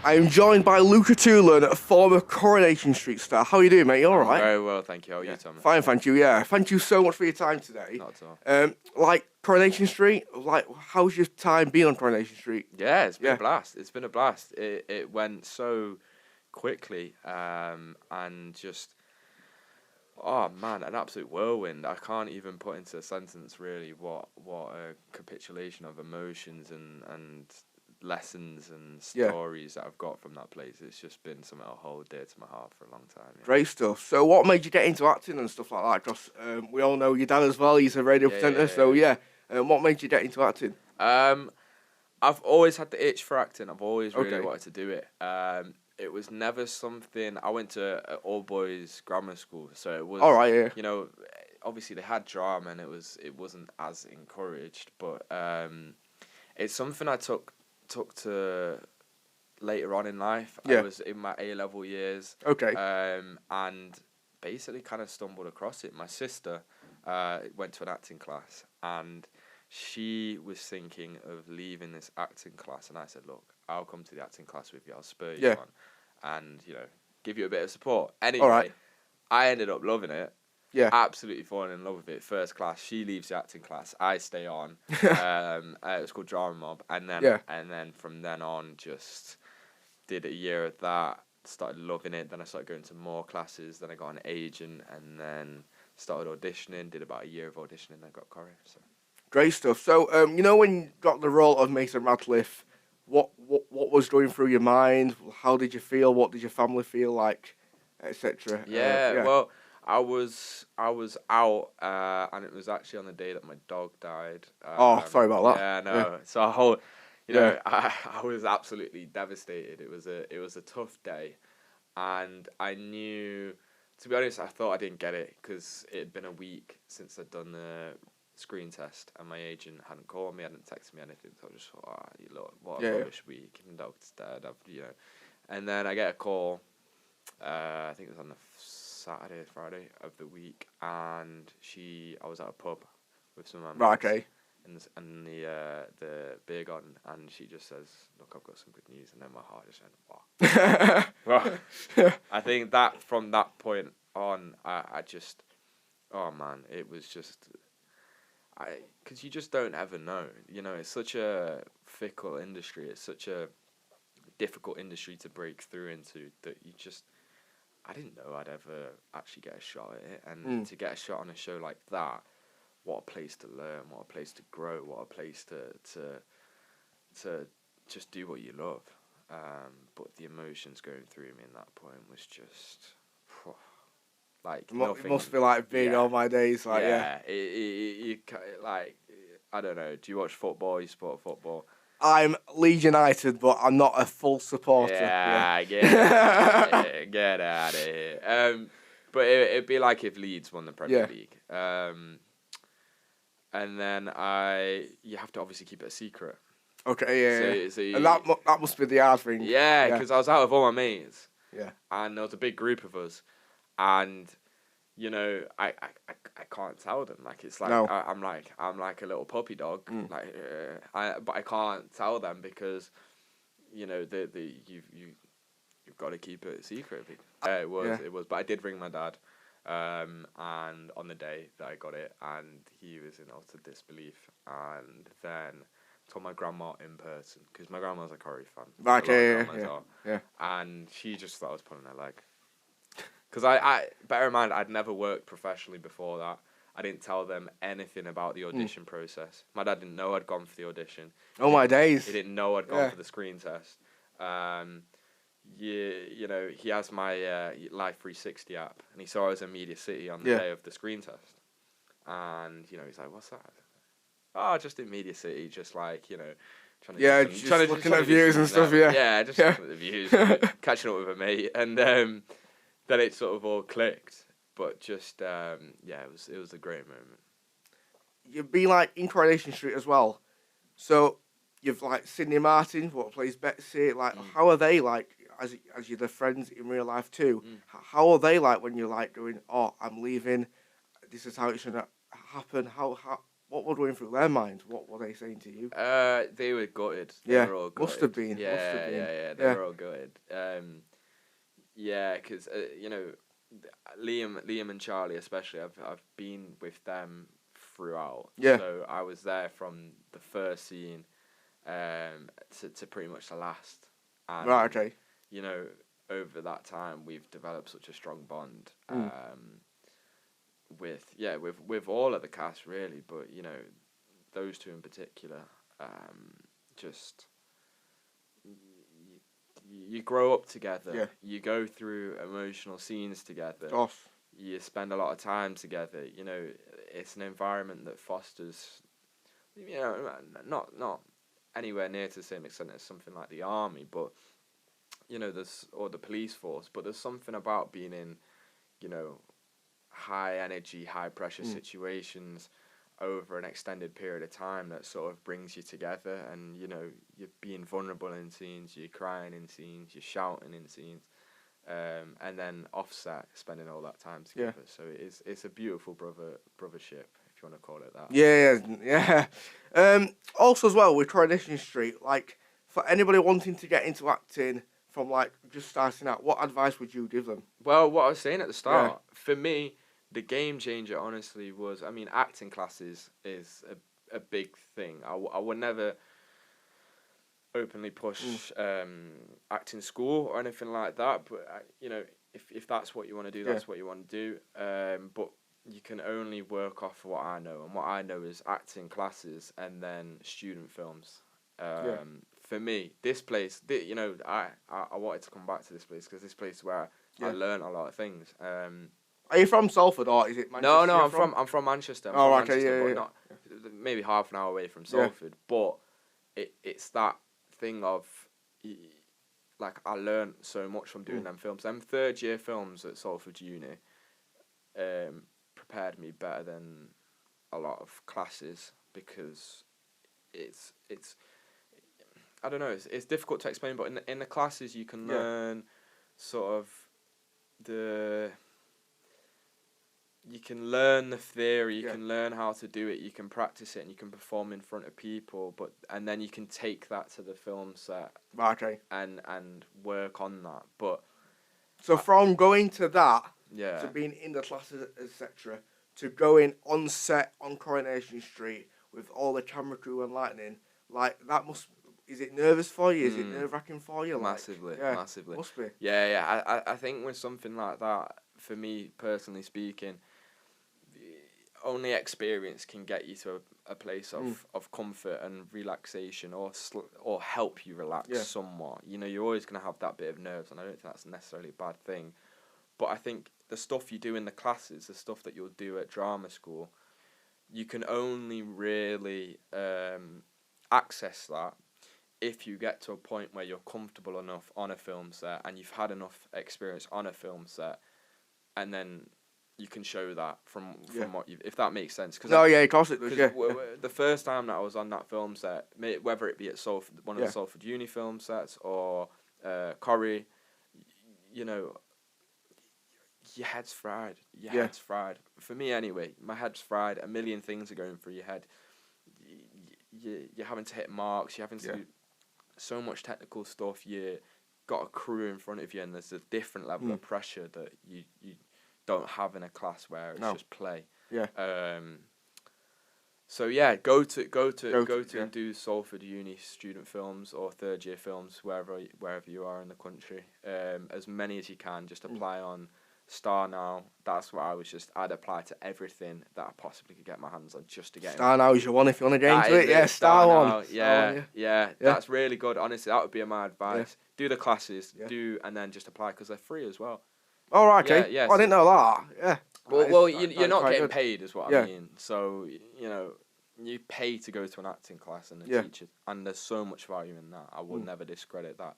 I am joined by Luca Toolan, a former Coronation Street star. How are you doing, mate? You all right? Very well, thank you. How are you, Thomas? Fine, thank you. Yeah, thank you so much for your time today. Not at all. Like Coronation Street, like how's your time been on Coronation Street? Yeah, it's been a blast. It's been a blast. It went so quickly, and just oh man, an absolute whirlwind. I can't even put into a sentence really what a capitulation of emotions and lessons and stories that I've got from that place. It's just been something I'll hold dear to my heart for a long time. Yeah. Great stuff. So what made you get into acting and stuff like that? Because we all know your dad as well. He's a radio presenter. So what made you get into acting? I've always had the itch for acting. I've always really wanted to do it. It was never something. I went to an all boys grammar school, so it was. All right, yeah. You know, obviously they had drama, and it wasn't as encouraged. But it's something I took to later on in life. Yeah. I was in my A-level years. Okay. And basically kind of stumbled across it. My sister went to an acting class, and she was thinking of leaving this acting class, and I said, look, I'll come to the acting class with you, I'll spur you on, and, give you a bit of support. Anyway, I ended up loving it. Yeah. Absolutely falling in love with it. First class, she leaves the acting class, I stay on. It was called Drama Mob, and then from then on, just did a year of that, started loving it, then I started going to more classes, then I got an agent, and then started auditioning, did about a year of auditioning, then got Corrie, so. Great stuff. So, when you got the role of Mason Radcliffe, what was going through your mind? How did you feel? What did your family feel like, etc.? Well, I was out, and it was actually on the day that my dog died. Sorry about that. Yeah, no. Yeah. So I was absolutely devastated. It was a tough day, and I knew. To be honest, I thought I didn't get it because it had been a week since I'd done the screen test, and my agent hadn't called me, hadn't texted me anything. So I just thought, what a rubbish week. And the dog's dead. And then I get a call. I think it was on the Saturday, Friday of the week, and I was at a pub with some of my mates. Right, okay. In the beer garden, and she just says, "Look, I've got some good news," and then my heart just went, "Wow!" I think that from that point on, I just, oh man, it was just, because you just don't ever know. It's such a fickle industry. It's such a difficult industry to break through into that you just. I didn't know I'd ever actually get a shot at it, and to get a shot on a show like that. What a place to learn, what a place to grow, what a place to just do what you love. But the emotions going through me in that point was just, like, nothing. It must be like being all my days, like, you like, I don't know, do you watch football, you support football? I'm Leeds United, but I'm not a full supporter. Get out of here. But it'd be like if Leeds won the Premier League. And then you have to obviously keep it a secret. Okay, So and that must be the hard thing. Yeah, because I was out with all my mates. Yeah. And there was a big group of us, and I can't tell them. Like, it's like I'm like a little puppy dog. But I can't tell them because you've got to keep it a secret. It was. But I did ring my dad. And on the day that I got it, and he was in utter disbelief, and then told my grandma in person, because my grandma's a Corrie fan. Yeah. And she just thought I was pulling her leg. Because I bear in mind, I'd never worked professionally before that. I didn't tell them anything about the audition process. My dad didn't know I'd gone for the audition. Oh my days. He didn't know I'd gone for the screen test. He has my Life 360 app, and he saw I was in Media City on the day of the screen test, and he's like, "What's that?" Oh, just in Media City, just like trying to looking at views and stuff. Looking at the views, catching up with a mate, and then it sort of all clicked. But just it was a great moment. You've been like in Coronation Street as well, so you've like Sydney Martin, what plays Betsy. Like, how are they like? As you're their friends in real life too, how are they like when you're like going, oh, I'm leaving, this is how it's gonna happen? How what was going through their minds? What were they saying to you? They were gutted. Yeah, They were all gutted. must have been. Yeah. They were all gutted. Yeah, because you know, Liam and Charlie especially. I've been with them throughout. Yeah. So I was there from the first scene, to pretty much the last. And, Right. Okay. you know, over that time we've developed such a strong bond. With all of the cast really, but you know, those two in particular, just you grow up together. Yeah. You go through emotional scenes together. Off. You spend a lot of time together. You know, it's an environment that fosters, you know, not anywhere near to the same extent as something like the army, but you know, or the police force. But there's something about being in, you know, high energy, high pressure situations over an extended period of time that sort of brings you together. And you know, you're being vulnerable in scenes, you're crying in scenes, you're shouting in scenes, and then offset spending all that time together. Yeah. So it's a beautiful brothership, if you want to call it that. Yeah. Also as well with Coronation Street, like for anybody wanting to get into acting from like just starting out, what advice would you give them? Well, what I was saying at the start, for me, the game changer, honestly, was, I mean, acting classes is a big thing. I would never openly push acting school or anything like that, but, you know, if that's what you want to do, that's what you want to do. But you can only work off what I know, and what I know is acting classes and then student films. For me, this place, you know, I wanted to come back to this place because this place is where I learned a lot of things. Are you from Salford or is it Manchester? No, I'm from Manchester. Not maybe half an hour away from Salford. But it's that thing of like I learned so much from doing them films. Them third year films at Salford Uni prepared me better than a lot of classes because it's I don't know, it's difficult to explain, but in the classes you can learn sort of you can learn the theory, you can learn how to do it, you can practice it, and you can perform in front of people, and then you can take that to the film set and work on that. But so from going to that to being in the classes, etc., to going on set on Coronation Street with all the camera crew and lighting, like that is it nervous for you? Is it nerve-wracking for you? Massively. Must be. Yeah. I think with something like that, for me personally speaking, only experience can get you to a place of comfort and relaxation, or help you relax somewhat. You know, you're always going to have that bit of nerves, and I don't think that's necessarily a bad thing. But I think the stuff you do in the classes, the stuff that you'll do at drama school, you can only really access that if you get to a point where you're comfortable enough on a film set and you've had enough experience on a film set, and then you can show that from what if that makes sense. Of course it does. The first time that I was on that film set, whether it be at Salford, one of the Salford Uni film sets, or Corrie, you know, your head's fried. Head's fried. For me, anyway, my head's fried. A million things are going through your head. You're having to hit marks. You're having to do so much technical stuff. You got a crew in front of you, and there's a different level of pressure that you don't have in a class where it's just play. So go to and do Salford Uni student films or third year films wherever you are in the country. As many as you can. Just apply on Star Now. That's what I'd apply to everything that I possibly could get my hands on just to get Star Now is your one if you want to get into it. Yeah, Star One. Yeah, that's really good. Honestly, that would be my advice. Do the classes, and then just apply because they're free as well. Oh, right, okay. I didn't know that. Yeah. Well, you're not getting paid, is what I mean. So, you know, you pay to go to an acting class and a teacher, and there's so much value in that. I will never discredit that.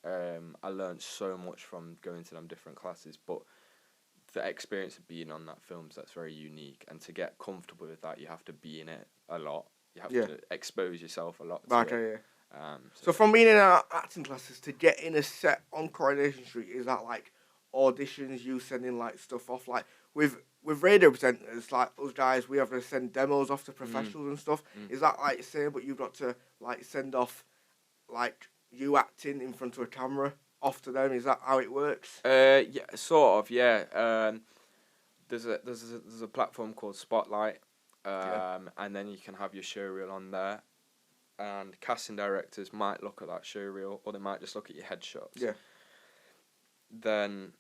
I learned so much from going to them different classes, but the experience of being on that film, that's very unique. And to get comfortable with that, you have to be in it a lot. You have to expose yourself a lot to it. So from being in acting classes to get in a set on Coronation Street, is that like auditions, you sending like stuff off? Like, with radio presenters like those guys, we have to send demos off to professionals and stuff. Is that like the same? But you've got to like send off like you acting in front of a camera off to them. Is that how it works? Yeah, sort of. Yeah. There's a platform called Spotlight, and then you can have your showreel on there, and casting directors might look at that showreel, or they might just look at your headshots. Yeah. Then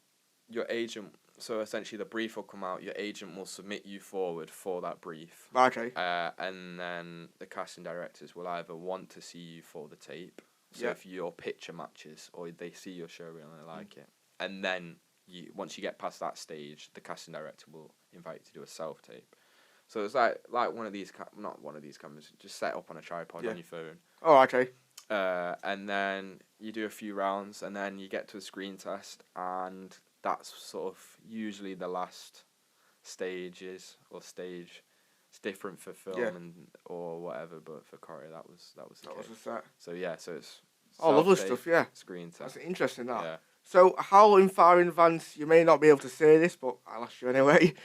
your agent, so essentially the brief will come out, your agent will submit you forward for that brief. Okay. And then the casting directors will either want to see you for the tape, so if your picture matches, or they see your showreel and they like it, and then once you get past that stage, the casting director will invite you to do a self-tape. So it's like one of these, not one of these cameras, just set up on a tripod on your phone. Oh, okay. And then you do a few rounds, and then you get to a screen test, and that's sort of usually the last stages or stage. It's different for film or whatever, but for Corrie that was the case. Was the set. So so it's lovely stuff. Yeah, screen test. That's interesting. That. Yeah. So how far in advance? You may not be able to say this, but I'll ask you anyway.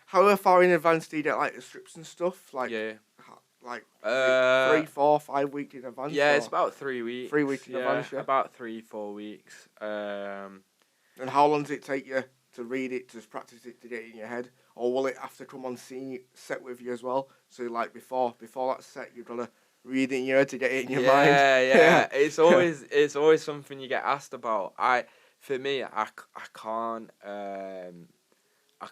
How far in advance do you get like the scripts and stuff? Like like 3, 4, 5 weeks in advance. Yeah, it's about 3 weeks. 3 weeks in advance. Yeah, about 3-4 weeks. And how long does it take you to read it, to practice it, to get it in your head, or will it have to come on scene set with you as well? So like before that set, you've got to read it in your head to get it in your mind. Yeah. It's always something you get asked about. I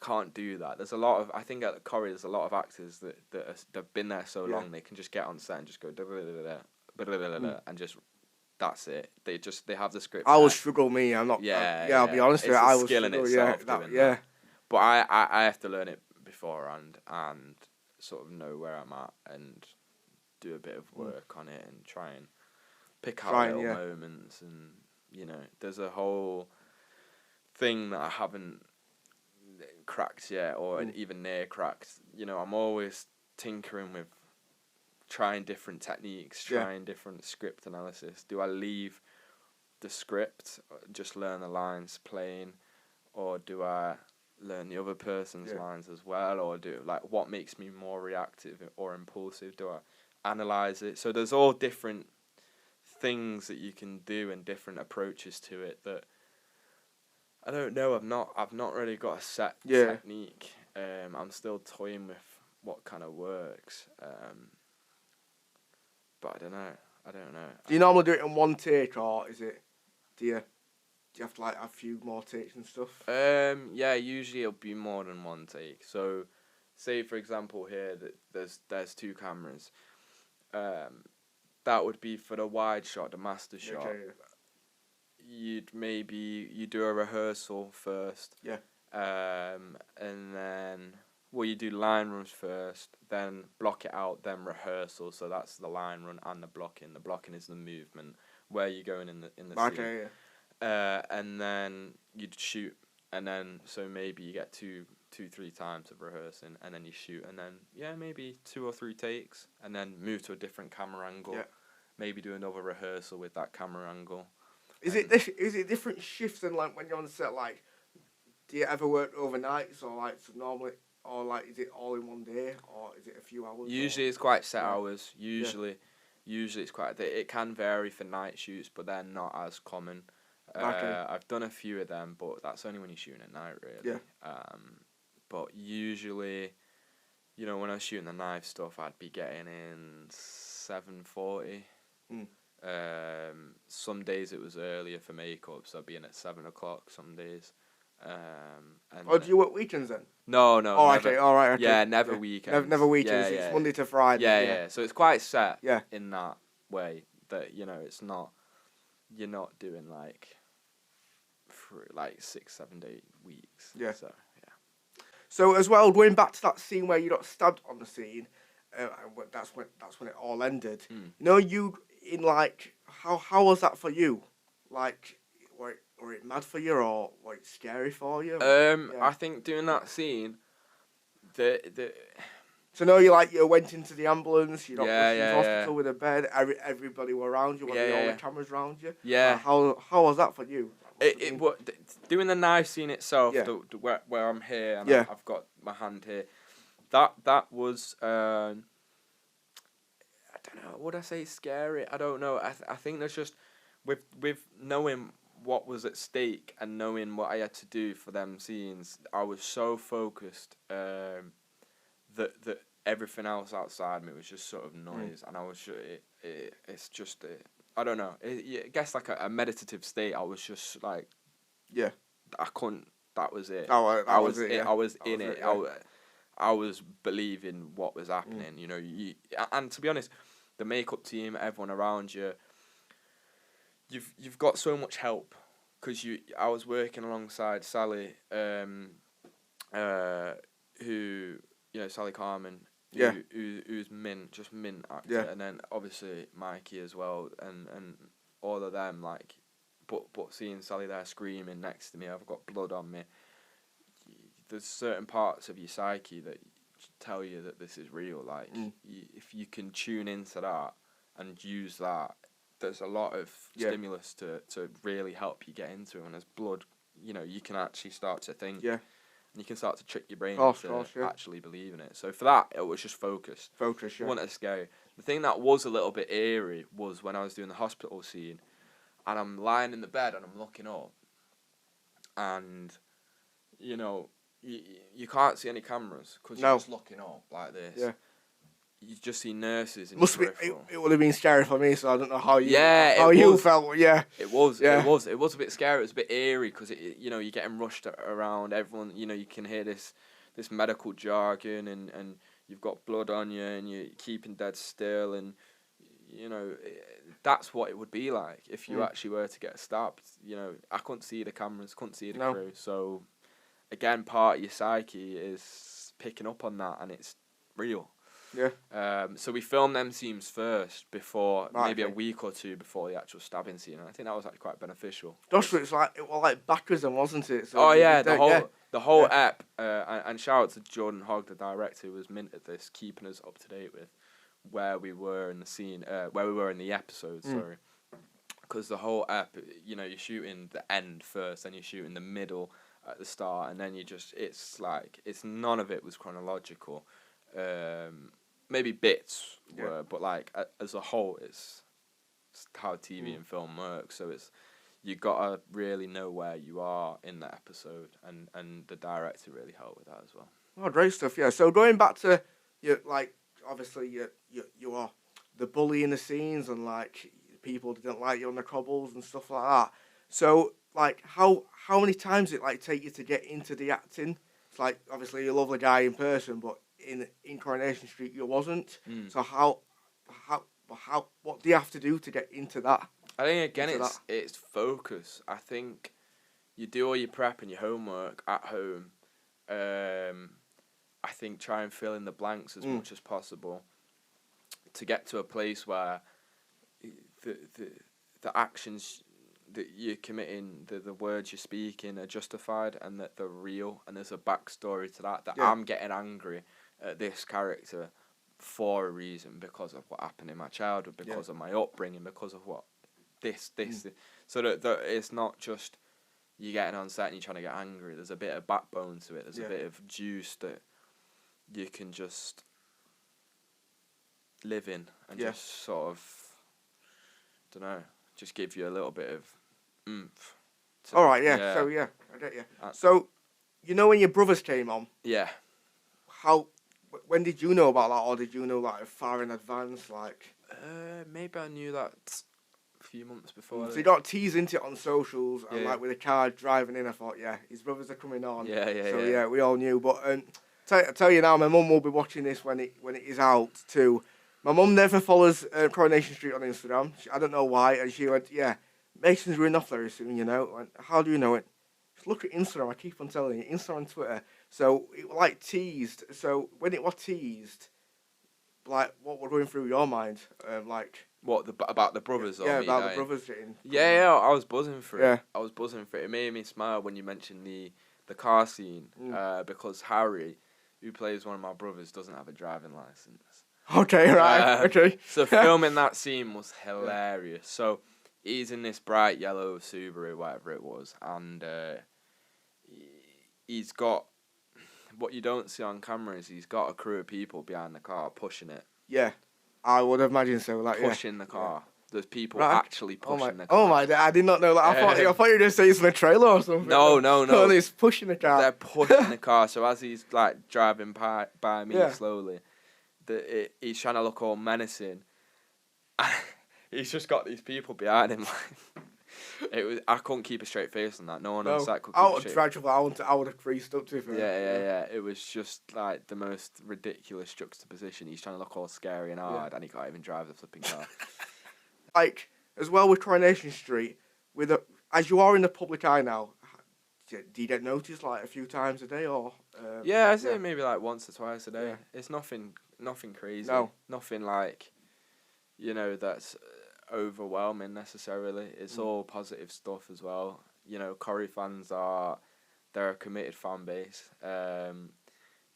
can't do that. There's a lot of, I think at Corrie there's a lot of actors that've been there so long they can just get on set and just go and just that's it. They have the script. I will struggle. Me, I'm not. I'll be honest with you. I will struggle. That. But I have to learn it beforehand and sort of know where I'm at and do a bit of work on it and try and pick out little moments, and there's a whole thing that I haven't cracked yet or even near cracked. I'm always tinkering with trying different techniques, trying different script analysis. Do I leave the script, just learn the lines plain, or do I learn the other person's lines as well, or what makes me more reactive or impulsive? Do I analyze it? So there's all different things that you can do and different approaches to it that I don't know. I've not really got a set technique. I'm still toying with what kind of works. But I don't know. Do you normally do it in one take, or do you have to have a few more takes and stuff? Usually it'll be more than one take. So, say for example here that there's 2 cameras. That would be for the wide shot, the master shot. Okay, You do a rehearsal first. Yeah. And then you do line runs first, then block it out, then rehearsal. So that's the line run and the blocking. The blocking is the movement where you're going in the scene. Okay, yeah. And then you'd shoot, and then so maybe you get 2-3 times of rehearsing, and then you shoot, and then maybe 2 or 3 takes, and then move to a different camera angle. Yeah. Maybe do another rehearsal with that camera angle. Is it different shifts than when you're on set? Do you ever work overnights or normally, or is it all in one day, or is it a few hours? Usually it's quite set hours. Usually it's quite. It can vary for night shoots, but they're not as common. I've done a few of them, but that's only when you're shooting at night, really. Yeah. But usually, when I was shooting the knife stuff, I'd be getting in 7:40. Some days it was earlier for makeup, so I'd be in at 7 o'clock some days. Do you work weekends then? No. Oh, okay. All right. Okay. Yeah, never weekends. Never weekends. It's Monday to Friday. Yeah. So it's quite set. In that way that it's not. You're not doing for 6-7 day weeks. Yeah. So So as well, going back to that scene where you got stabbed on the scene, that's when it all ended. You in how was that for you? Were it mad for you, or were it scary for you? I think doing that scene, So you went into the ambulance, you got pushed into hospital with a bed, everybody were around you, all the cameras around you. Yeah. How was that for you? Doing the knife scene itself, Yeah. where I'm here and Yeah. I've got my hand here, that was I don't know. Would I say scary? I don't know. I think there's just with knowing what was at stake and knowing what I had to do for them scenes, I was so focused that everything else outside me was just sort of noise, and I was it's just I don't know. I guess like a meditative state. I was just like, Yeah. I couldn't. That was it. That was it. Yeah. I was in was it. yeah. I was believing what was happening. You know, and to be honest, the makeup team, everyone around you, you've got so much help, because I was working alongside Sally, who, you know, Sally Carmen, Yeah. who's just mint actor, Yeah. and then obviously Mikey as well, and all of them, like, but seeing Sally there screaming next to me, I've got blood on me. There's certain parts of your psyche that tell you that this is real. Like, if you can tune into that and use that, there's a lot of stimulus to really help you get into it. And there's blood, you know, you can actually start to think. Yeah. And you can start to trick your brain Course, into actually believing it. So for that, it was just focused. Focus, yeah. It wasn't as scary. The thing that was a little bit eerie was when I was doing the hospital scene, and I'm lying in the bed and I'm looking up, and, you know, you can't see any cameras because you're just looking up like this. Yeah. You just see nurses in Must be. It would have been scary for me, so I don't know how you. Yeah, how you felt. Yeah. It was. Yeah. It was a bit scary. It was a bit eerie because you know, you're getting rushed around. Everyone, you know, you can hear this medical jargon, and you've got blood on you, and you're keeping dead still, and you know, that's what it would be like if you actually were to get stabbed. You know, I couldn't see the cameras, couldn't see the crew, so again, part of your psyche is picking up on that, and it's real. Yeah. So we filmed them scenes first before, maybe a week or two before the actual stabbing scene, and I think that was actually quite beneficial. Just it was like backwards, wasn't it? So the whole ep, and shout out to Jordan Hogg, the director, who was mint at this, keeping us up to date with where we were in the scene, where we were in the episode. Sorry, because the whole ep, you know, you're shooting the end first, then you're shooting the middle at the start, and then it's none of it was chronological. Maybe bits were, but like as a whole, it's how TV and film works. So you gotta really know where you are in the episode, and the director really helped with that as well. Oh, great stuff! Yeah. So going back to obviously you are the bully in the scenes, and like people didn't like you on the cobbles and stuff like that. So like how many times did it like take you to get into the acting? It's like obviously you love the guy in person, but in Coronation Street you wasn't. So what do you have to do to get into that? I think again it's focus. I think you do all your prep and your homework at home. I think try and fill in the blanks as much as possible to get to a place where the actions that you're committing, the words you're speaking are justified and that they're real, and there's a backstory to that. I'm getting angry at this character for a reason, because of what happened in my childhood, because of my upbringing, because of what this. So that it's not just you getting on set and you're trying to get angry. There's a bit of backbone to it. There's a bit of juice that you can just live in and just sort of, don't know, just give you a little bit of oomph. All right, yeah. So I get you. So, you know, when your brothers came on. Yeah. When did you know about that, or did you know like far in advance? Like. Maybe I knew that a few months before. So you got teased into it on socials, and like with a car driving in, I thought, his brothers are coming on. So we all knew. But I tell you now, my mum will be watching this when it is out too. My mum never follows Coronation Street on Instagram. I don't know why, and she went, Mason's running off very soon, you know. And how do you know it? Just look at Instagram. I keep on telling you, Instagram and Twitter. So it was like teased. So when it was teased, like what was going through your mind, like. What about the brothers? Yeah, about the brothers getting. Yeah, I was buzzing for it. Yeah. I was buzzing for it. It made me smile when you mentioned the car scene, because Harry, who plays one of my brothers, doesn't have a driving license. Okay, right. Okay. So filming that scene was hilarious. So he's in this bright yellow Subaru, whatever it was, and he's got, what you don't see on camera is he's got a crew of people behind the car pushing it. Yeah, I would imagine so. Like pushing the car. Yeah. There's people right. actually pushing the car. Oh my! I did not know that. I thought you were just saying it's in a trailer or something. No. No, he's pushing the car. They're pushing the car. So as he's like driving by me slowly, he's trying to look all menacing. He's just got these people behind him. I couldn't keep a straight face on that. No one else that could keep a straight face. I would have creased up to it. Yeah. It was just like the most ridiculous juxtaposition. He's trying to look all scary and hard, and he can't even drive the flipping car. Like, as well with Coronation Street, as you are in the public eye now, do you get noticed like a few times a day or? I say maybe like once or twice a day. Yeah. It's nothing crazy. No. Nothing like, that's overwhelming necessarily. It's all positive stuff as well. Corrie fans they're a committed fan base.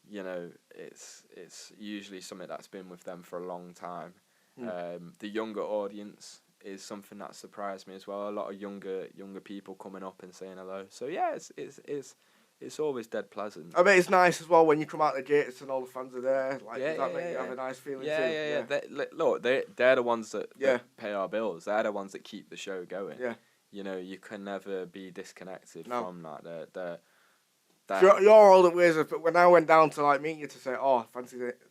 It's usually something that's been with them for a long time. The younger audience is something that surprised me as well. A lot of younger people coming up and saying hello. So yeah, it's always dead pleasant. I bet it's nice as well when you come out the gates and all the fans are there. Like, does that make you have a nice feeling too? Yeah. They're the ones that pay our bills. They're the ones that keep the show going. Yeah. You can never be disconnected from that. You're all the ways. But when I went down to like meet you to say,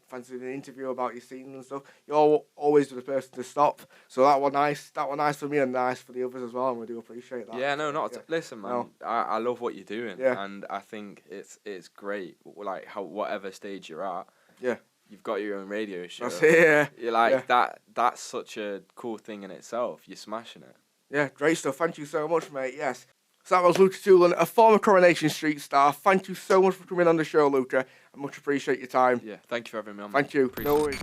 fancy an interview about your scenes and stuff, you're always the person to stop. So that was nice. That was nice for me and nice for the others as well. And we do appreciate that. Yeah, no, listen, man. No. I love what you're doing. Yeah. And I think it's great. Like whatever stage you're at. Yeah. You've got your own radio show. That's it, yeah. You're like that. That's such a cool thing in itself. You're smashing it. Yeah, great stuff. Thank you so much, mate. Yes. So that was Luca Toolan, a former Coronation Street star. Thank you so much for coming on the show, Luca. I much appreciate your time. Yeah, thank you for having me on. Thank you. No worries.